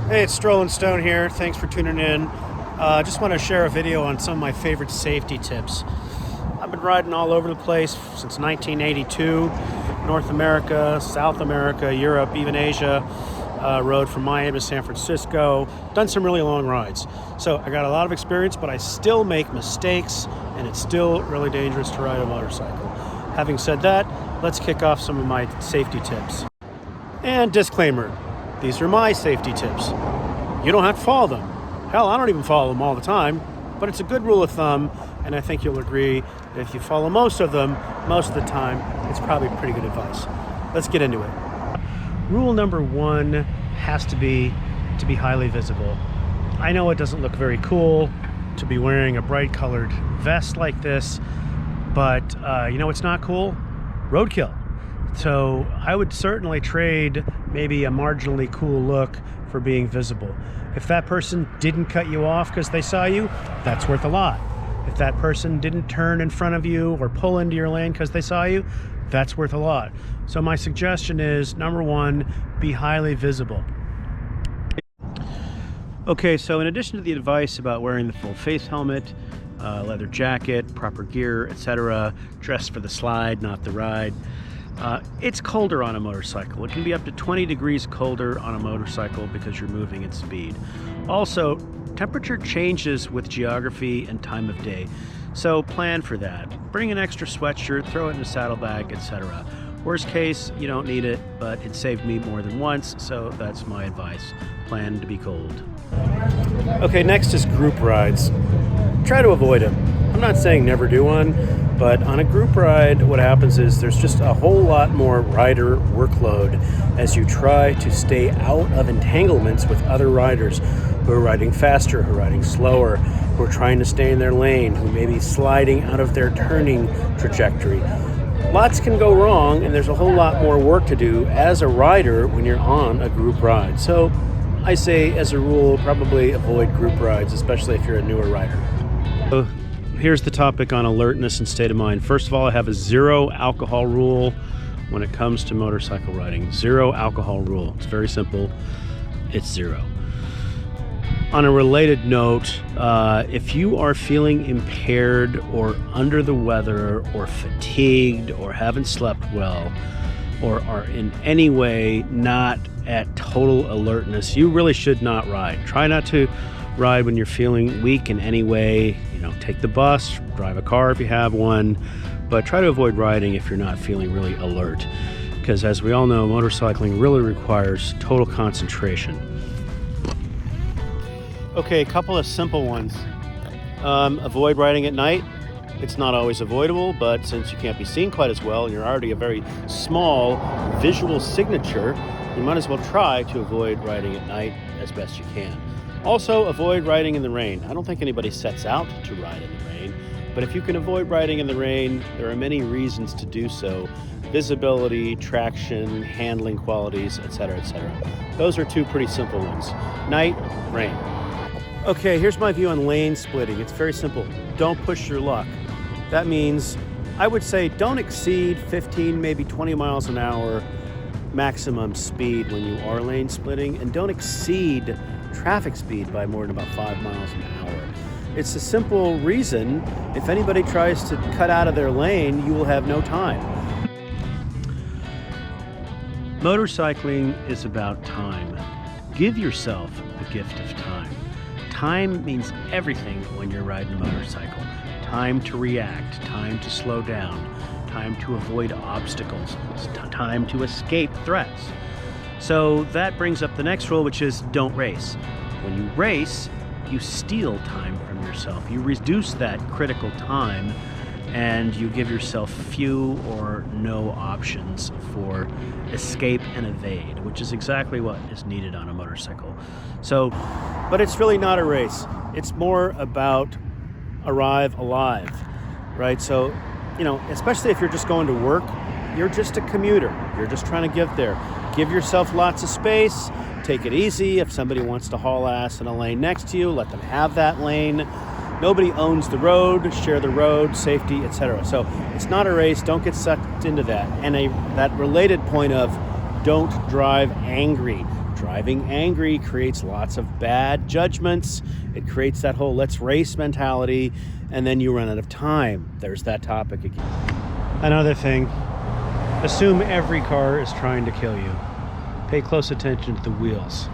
Hey, it's Strolling Stone here. Thanks for tuning in. Just want to share a video on some of my favorite safety tips. I've been riding all over the place since 1982. North America, South America, Europe, even Asia. Rode from Miami to San Francisco. Done some really long rides. So I got a lot of experience, but I still make mistakes, and it's still really dangerous to ride a motorcycle. Having said that, let's kick off some of my safety tips. And disclaimer, these are my safety tips. You don't have to follow them. Hell, I don't even follow them all the time, but it's a good rule of thumb, and I think you'll agree that if you follow most of them, most of the time, it's probably pretty good advice. Let's get into it. Rule number one has to be highly visible. I know it doesn't look very cool to be wearing a bright colored vest like this, but you know what's not cool? Roadkill. So I would certainly trade maybe a marginally cool look for being visible. If that person didn't cut you off because they saw you, that's worth a lot. If that person didn't turn in front of you or pull into your lane because they saw you, that's worth a lot. So my suggestion is, number one, be highly visible. Okay, so in addition to the advice about wearing the full face helmet, leather jacket, proper gear, etc., dress for the slide, not the ride, it's colder on a motorcycle. It can be up to 20 degrees colder on a motorcycle because you're moving at speed. Also, temperature changes with geography and time of day, so plan for that. Bring an extra sweatshirt, throw it in a saddlebag, etc. Worst case, you don't need it, but it saved me more than once, so that's my advice. Plan to be cold. Okay, next is group rides. Try to avoid them. I'm not saying never do one, but on a group ride, what happens is there's just a whole lot more rider workload as you try to stay out of entanglements with other riders who are riding faster, who are riding slower, who are trying to stay in their lane, who may be sliding out of their turning trajectory. Lots can go wrong, and there's a whole lot more work to do as a rider when you're on a group ride. So I say, as a rule, probably avoid group rides, especially if you're a newer rider. So here's the topic on alertness and state of mind. First of all, I have a 0 alcohol rule when it comes to motorcycle riding. 0 alcohol rule. It's very simple. It's 0. On a related note, if you are feeling impaired or under the weather or fatigued or haven't slept well or are in any way not at total alertness, you really should not ride. Try not to ride when you're feeling weak in any way. You know, take the bus, drive a car if you have one, but try to avoid riding if you're not feeling really alert, because as we all know, motorcycling really requires total concentration. Okay, a couple of simple ones. Avoid riding at night. It's not always avoidable, but since you can't be seen quite as well and you're already a very small visual signature, you might as well try to avoid riding at night as best you can. Also, avoid riding in the rain. I don't think anybody sets out to ride in the rain, but if you can avoid riding in the rain, there are many reasons to do so. Visibility, traction, handling qualities, etc., etc. Those are two pretty simple ones. Night, rain. Okay, here's my view on lane splitting. It's very simple. Don't push your luck. That means, I would say, don't exceed 15, maybe 20 miles an hour maximum speed when you are lane splitting, and don't exceed traffic speed by more than about 5 miles an hour. It's a simple reason. If anybody tries to cut out of their lane, you will have no time. Motorcycling is about time. Give yourself the gift of time. Time means everything when you're riding a motorcycle. Time to react, time to slow down, time to avoid obstacles, time to escape threats. So that brings up the next rule, which is don't race. When you race, you steal time from yourself. You reduce that critical time and you give yourself few or no options for escape and evade, which is exactly what is needed on a motorcycle. So, but it's really not a race. It's more about arrive alive, right? So, you know, especially if you're just going to work, you're just a commuter. You're just trying to get there. Give yourself lots of space. Take it easy. If somebody wants to haul ass in a lane next to you, let them have that lane. Nobody owns the road. Share the road, safety, etc. So it's not a race. Don't get sucked into that. And that related point of don't drive angry. Driving angry creates lots of bad judgments. It creates that whole let's race mentality, and then you run out of time. There's that topic again. Another thing, assume every car is trying to kill you. Pay close attention to the wheels.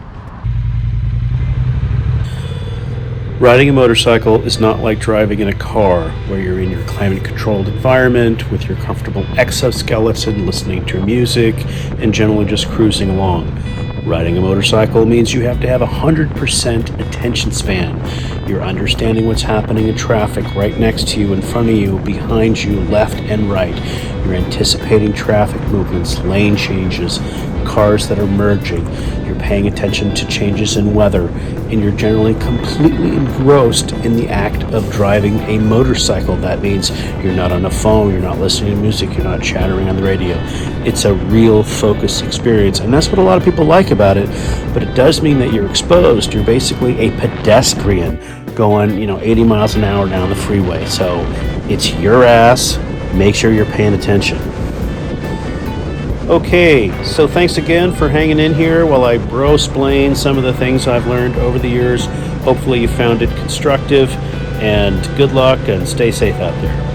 Riding a motorcycle is not like driving in a car, where you're in your climate-controlled environment with your comfortable exoskeleton, listening to music, and generally just cruising along. Riding a motorcycle means you have to have 100% attention span. You're understanding what's happening in traffic right next to you, in front of you, behind you, left and right. You're anticipating traffic movements, lane changes, cars that are merging. You're paying attention to changes in weather, and you're generally completely engrossed in the act of driving a motorcycle. That means you're not on a phone, you're not listening to music, you're not chattering on the radio. It's a real focused experience, and that's what a lot of people like about it, but it does mean that you're exposed. You're basically a pedestrian going, 80 miles an hour down the freeway. So it's your ass. Make sure you're paying attention. Okay, so thanks again for hanging in here while I bro-splain some of the things I've learned over the years. Hopefully you found it constructive, and good luck and stay safe out there.